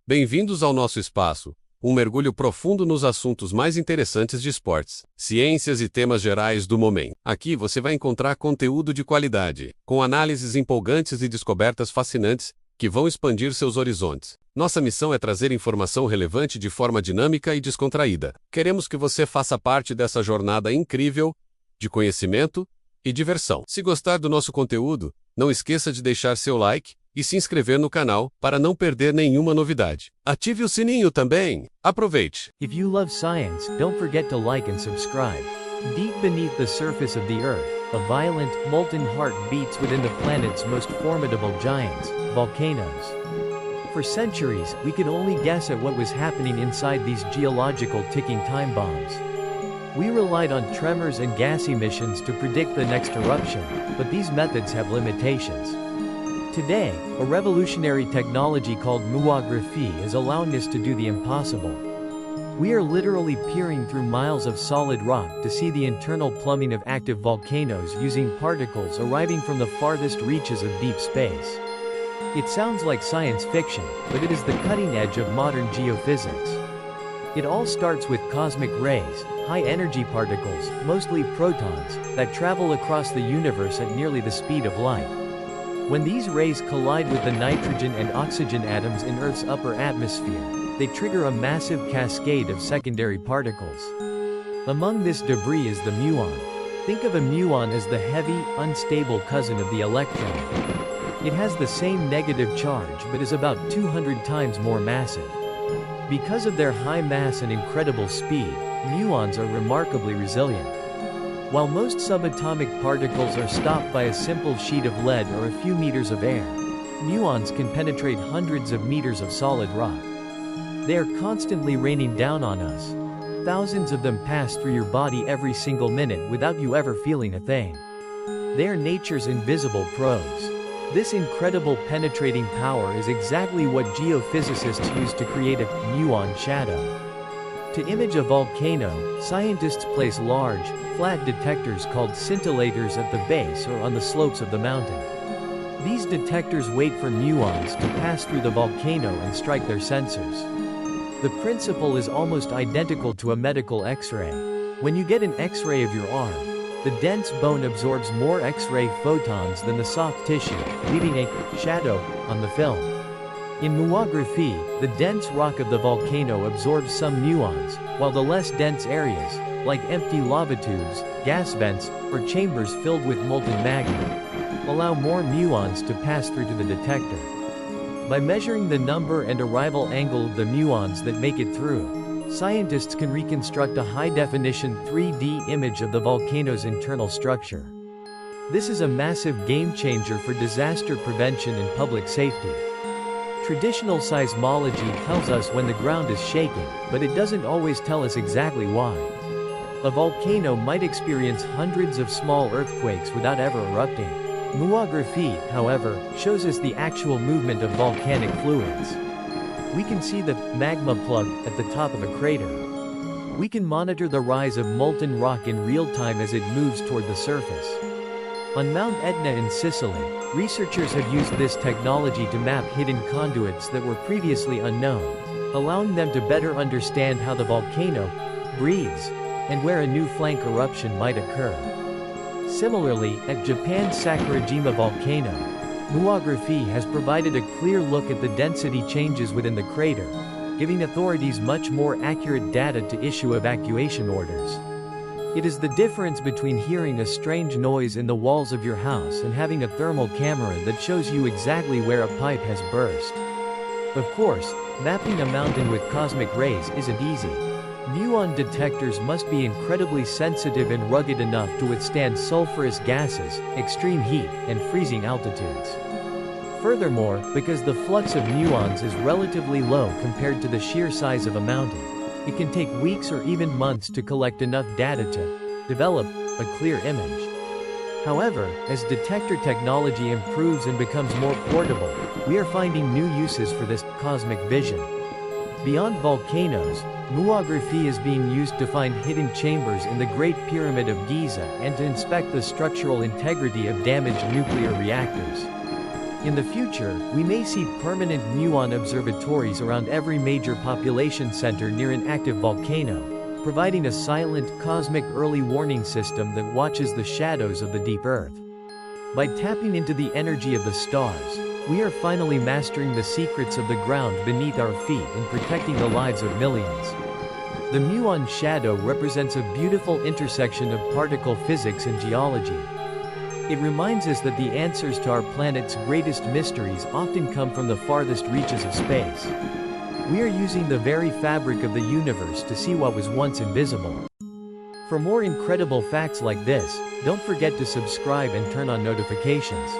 Bem-vindos ao nosso espaço, um mergulho profundo nos assuntos mais interessantes de esportes, ciências e temas gerais do momento. Aqui você vai encontrar conteúdo de qualidade, com análises empolgantes e descobertas fascinantes que vão expandir seus horizontes. Nossa missão é trazer informação relevante de forma dinâmica e descontraída. Queremos que você faça parte dessa jornada incrível de conhecimento e diversão. Se gostar do nosso conteúdo, não esqueça de deixar seu like e se inscrever no canal para não perder nenhuma novidade. Ative o sininho também. Aproveite! If you love science, don't forget to like and subscribe. Deep beneath the surface of the Earth, a violent, molten heart beats within the planet's most formidable giants, volcanoes. For centuries, we could only guess at what was happening inside these geological ticking time bombs. We relied on tremors and gas emissions to predict the next eruption, but these methods have limitations. Today, a revolutionary technology called muography is allowing us to do the impossible. We are literally peering through miles of solid rock to see the internal plumbing of active volcanoes using particles arriving from the farthest reaches of deep space. It sounds like science fiction, but it is the cutting edge of modern geophysics. It all starts with cosmic rays, high-energy particles, mostly protons, that travel across the universe at nearly the speed of light. When these rays collide with the nitrogen and oxygen atoms in Earth's upper atmosphere, they trigger a massive cascade of secondary particles. Among this debris is the muon. Think of a muon as the heavy, unstable cousin of the electron. It has the same negative charge but is about 200 times more massive. Because of their high mass and incredible speed, muons are remarkably resilient. While most subatomic particles are stopped by a simple sheet of lead or a few meters of air, muons can penetrate hundreds of meters of solid rock. They are constantly raining down on us. Thousands of them pass through your body every single minute without you ever feeling a thing. They are nature's invisible probes. This incredible penetrating power is exactly what geophysicists use to create a muon shadow. To image a volcano, scientists place large, flat detectors called scintillators at the base or on the slopes of the mountain. These detectors wait for muons to pass through the volcano and strike their sensors. The principle is almost identical to a medical X-ray. When you get an X-ray of your arm, the dense bone absorbs more X-ray photons than the soft tissue, leaving a shadow on the film. In muography, the dense rock of the volcano absorbs some muons, while the less dense areas, like empty lava tubes, gas vents, or chambers filled with molten magma, allow more muons to pass through to the detector. By measuring the number and arrival angle of the muons that make it through, scientists can reconstruct a high-definition 3D image of the volcano's internal structure. This is a massive game-changer for disaster prevention and public safety. Traditional seismology tells us when the ground is shaking, but it doesn't always tell us exactly why. A volcano might experience hundreds of small earthquakes without ever erupting. Muography, however, shows us the actual movement of volcanic fluids. We can see the magma plug at the top of a crater. We can monitor the rise of molten rock in real time as it moves toward the surface. On Mount Etna in Sicily, researchers have used this technology to map hidden conduits that were previously unknown, allowing them to better understand how the volcano breathes and where a new flank eruption might occur. Similarly, at Japan's Sakurajima volcano, muography has provided a clear look at the density changes within the crater, giving authorities much more accurate data to issue evacuation orders. It is the difference between hearing a strange noise in the walls of your house and having a thermal camera that shows you exactly where a pipe has burst. Of course, mapping a mountain with cosmic rays isn't easy. Muon detectors must be incredibly sensitive and rugged enough to withstand sulfurous gases, extreme heat, and freezing altitudes. Furthermore, because the flux of muons is relatively low compared to the sheer size of a mountain, it can take weeks or even months to collect enough data to develop a clear image. However, as detector technology improves and becomes more portable, we are finding new uses for this cosmic vision. Beyond volcanoes, muography is being used to find hidden chambers in the Great Pyramid of Giza and to inspect the structural integrity of damaged nuclear reactors. In the future, we may see permanent muon observatories around every major population center near an active volcano, providing a silent, cosmic early warning system that watches the shadows of the deep Earth. By tapping into the energy of the stars, we are finally mastering the secrets of the ground beneath our feet and protecting the lives of millions. The muon shadow represents a beautiful intersection of particle physics and geology. It reminds us that the answers to our planet's greatest mysteries often come from the farthest reaches of space. We are using the very fabric of the universe to see what was once invisible. For more incredible facts like this, don't forget to subscribe and turn on notifications.